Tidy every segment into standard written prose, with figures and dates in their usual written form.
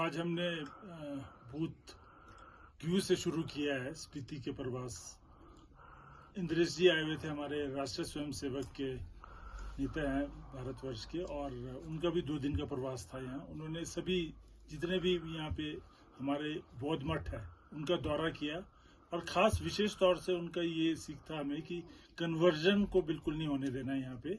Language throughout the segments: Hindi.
आज हमने बूथ क्यू से शुरू किया है स्पीति के प्रवास। इंद्रेश जी आए हुए थे, हमारे राष्ट्रीय स्वयंसेवक के नेता हैं भारतवर्ष के, और उनका भी 2 दिन का प्रवास था यहाँ। उन्होंने सभी जितने भी यहाँ पे हमारे बौद्ध मठ है उनका दौरा किया, और खास विशेष तौर से उनका ये सीख था हमें कि कन्वर्जन को बिल्कुल नहीं होने देना है यहाँ पे,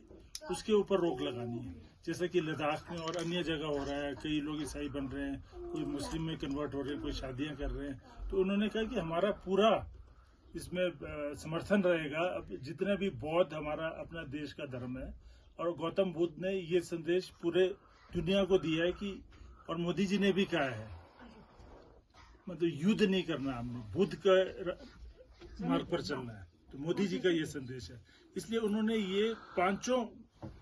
उसके ऊपर रोक लगानी है। जैसा कि लद्दाख में और अन्य जगह हो रहा है, कई लोग ईसाई बन रहे हैं, कोई मुस्लिम में कन्वर्ट हो रहे हैं, कोई शादियां कर रहे हैं। तो उन्होंने कहा कि हमारा पूरा इसमें समर्थन रहेगा। अब जितने भी बौद्ध, हमारा अपना देश का धर्म है, और गौतम बुद्ध ने ये संदेश पूरे दुनिया को दिया है कि, और मोदी जी ने भी कहा है, मतलब युद्ध नहीं करना, हमने बुद्ध का मार्ग पर चलना है। तो मोदी जी का ये संदेश है। इसलिए उन्होंने ये 5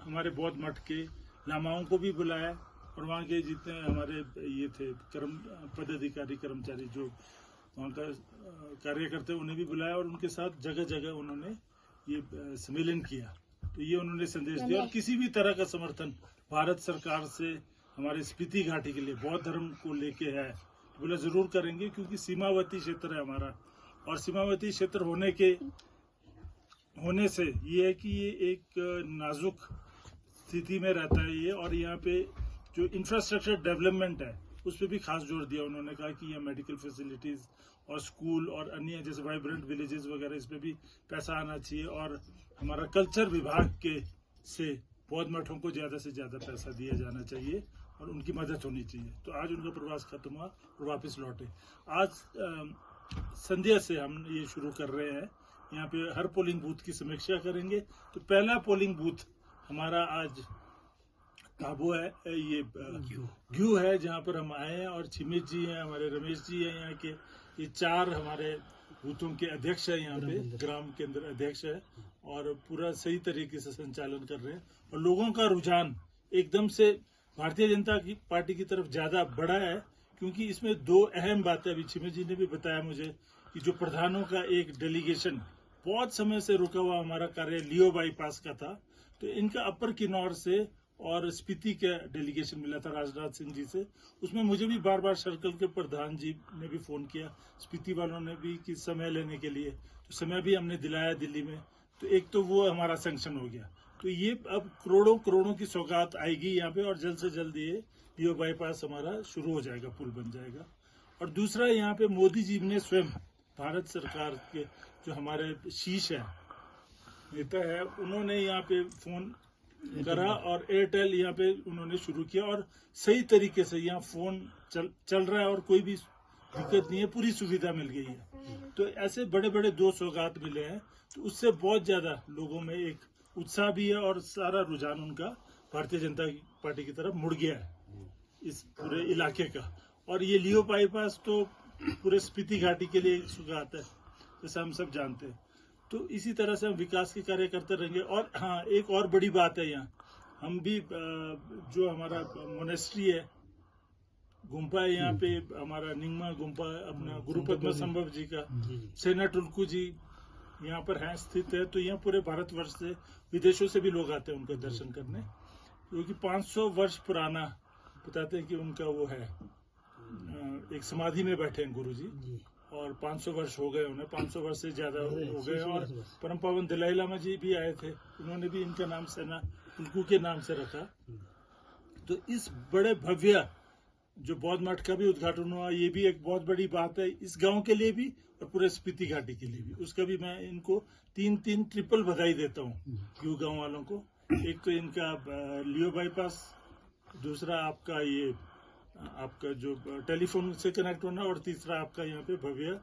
हमारे बौद्ध मठ के लामाओं को भी बुलाया, और वहाँ के जितने हमारे ये थे पदाधिकारी कर्मचारी जो वहाँ का कार्य करते उन्हें भी बुलाया, और उनके साथ जगह जगह उन्होंने ये सम्मेलन किया। तो ये उन्होंने संदेश दिया, और किसी भी तरह का समर्थन भारत सरकार से हमारे स्पीति घाटी के लिए बौद्ध धर्म को लेके है बोला जरूर करेंगे, क्योंकि सीमावर्ती क्षेत्र है हमारा, और सीमावर्ती क्षेत्र होने से ये है कि ये एक नाजुक स्थिति में रहता है ये, और यहाँ पे जो इंफ्रास्ट्रक्चर डेवलपमेंट है उस पर भी खास जोर दिया। उन्होंने कहा कि यहाँ मेडिकल फैसिलिटीज और स्कूल और अन्य जैसे वाइब्रेंट विलेजेस वगैरह, इस पे भी पैसा आना चाहिए, और हमारा कल्चर विभाग के से बौद्ध मठों को ज्यादा से ज्यादा पैसा दिया जाना चाहिए और उनकी मदद होनी चाहिए। तो आज उनका प्रवास खत्म हुआ और वापस लौटे। आज संध्या से हम ये शुरू कर रहे हैं, यहाँ पे हर पोलिंग बूथ की समीक्षा करेंगे। तो पहला पोलिंग बूथ हमारा आज काबू है, ये ग्यू है, जहाँ पर हम आए हैं, और छिमित जी हैं, हमारे रमेश जी हैं यहाँ के। ये 4 हमारे बूथों के अध्यक्ष है, यहाँ पे ग्राम केंद्र अध्यक्ष है, और पूरा सही तरीके से संचालन कर रहे हैं। और लोगों का रुझान एकदम से भारतीय जनता पार्टी की तरफ ज्यादा बढ़ा है, क्योंकि इसमें 2 अहम बातें अभी छिमित जी ने भी बताया मुझे, कि जो प्रधानों का एक डेलीगेशन बहुत समय से रुका हुआ हमारा कार्य लियो बाईपास का था, तो इनका अपर किन्नौर से और स्पीति का डेलीगेशन मिला था राजनाथ सिंह जी से। उसमें मुझे भी बार बार सर्कल के प्रधान जी ने भी फोन किया, स्पीति वालों ने भी, कि समय लेने के लिए, तो समय भी हमने दिलाया दिल्ली में। तो एक तो वो हमारा सैंक्शन हो गया। तो ये अब करोड़ों की सौगात आएगी यहाँ पे, और जल्द से जल्द ये लियो बाईपास हमारा शुरू हो जाएगा, पुल बन जाएगा। और दूसरा, यहाँ पे मोदी जी ने स्वयं, भारत सरकार के जो हमारे शीश है, नेता है, उन्होंने यहाँ पे फोन करा, और एयरटेल यहाँ पे उन्होंने शुरू किया, और सही तरीके से यहाँ फोन चल रहा है, और कोई भी दिक्कत नहीं है, पूरी सुविधा मिल गई है। तो ऐसे बड़े बड़े 2 सौगात मिले हैं, तो उससे बहुत ज्यादा लोगों में एक उत्साह भी है, और सारा रुझान उनका भारतीय जनता पार्टी की तरफ मुड़ गया है इस पूरे इलाके का। और ये लियो बाईपास तो पूरे स्पीति घाटी के लिए एक सौगात है, जैसा हम सब जानते हैं। तो इसी तरह से हम विकास के कार्य करते रहेंगे। और हाँ, एक और बड़ी बात है, यहाँ हम भी जो हमारा मोनेस्ट्री है, गुम्पा है, यहाँ पे हमारा निंगमा गुम्पा, अपना गुरु पद्म संभव जी का, सेना टुल्कू जी यहाँ पर है, स्थित है। तो यहाँ पूरे भारतवर्ष से, विदेशों से भी लोग आते हैं उनका दर्शन करने, क्योंकि 500 वर्ष पुराना बताते हैं कि उनका वो है, एक समाधि में बैठे हैं गुरु जी, और 500 वर्ष हो गए उन्हें, 500 वर्ष से ज्यादा हो गए। और परम पावन दलाई लामा जी भी आए थे, उन्होंने भी इनका नाम सेना टुल्कू के नाम से रखा। तो इस बड़े भव्य जो बौद्ध मठ का भी उद्घाटन हुआ, ये भी एक बहुत बड़ी बात है इस गांव के लिए भी, और पूरे स्पीति घाटी के लिए भी। उसका भी मैं इनको 3 ट्रिपल बधाई देता हूँ यू गांव वालों को। एक तो इनका लियो बाईपास, दूसरा आपका ये आपका जो टेलीफोन से कनेक्ट होना, और तीसरा आपका यहाँ पे भव्य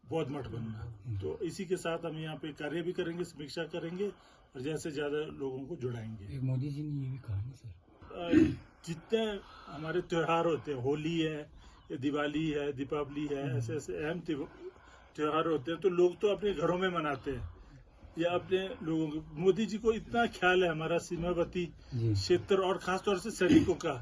बौद्ध मठ बनना। तो इसी के साथ हम यहाँ पे कार्य भी करेंगे, समीक्षा करेंगे, और ज्यादा से ज्यादा लोगों को जुड़ाएंगे। मोदी जी ने ये भी कहा ना सर, जितने हमारे त्योहार होते हैं, होली है या दिवाली है, दीपावली है, ऐसे अहम त्योहार होते हैं, तो लोग तो अपने घरों में मनाते हैं या अपने लोगों को। मोदी जी को इतना ख्याल है हमारा सीमावर्ती क्षेत्र और खासतौर से सैनिकों का,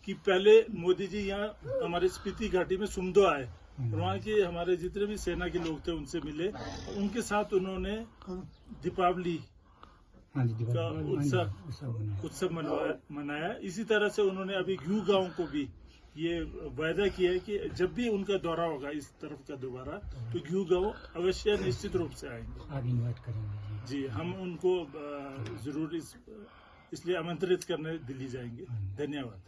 कि पहले मोदी जी यहाँ हमारे स्पीति घाटी में सुमदो आए, वहाँ के हमारे जितने भी सेना के लोग थे उनसे मिले, उनके साथ उन्होंने दीपावली का उत्सव मनाया। इसी तरह से उन्होंने अभी ग्यू गांव को भी ये वायदा किया है कि जब भी उनका दौरा होगा इस तरफ का दोबारा तो ग्यू गांव अवश्य निश्चित रूप से आएंगे। आप इनवाइट करेंगे जी, हम उनको जरूर इसलिए आमंत्रित करने दिल्ली जाएंगे। धन्यवाद।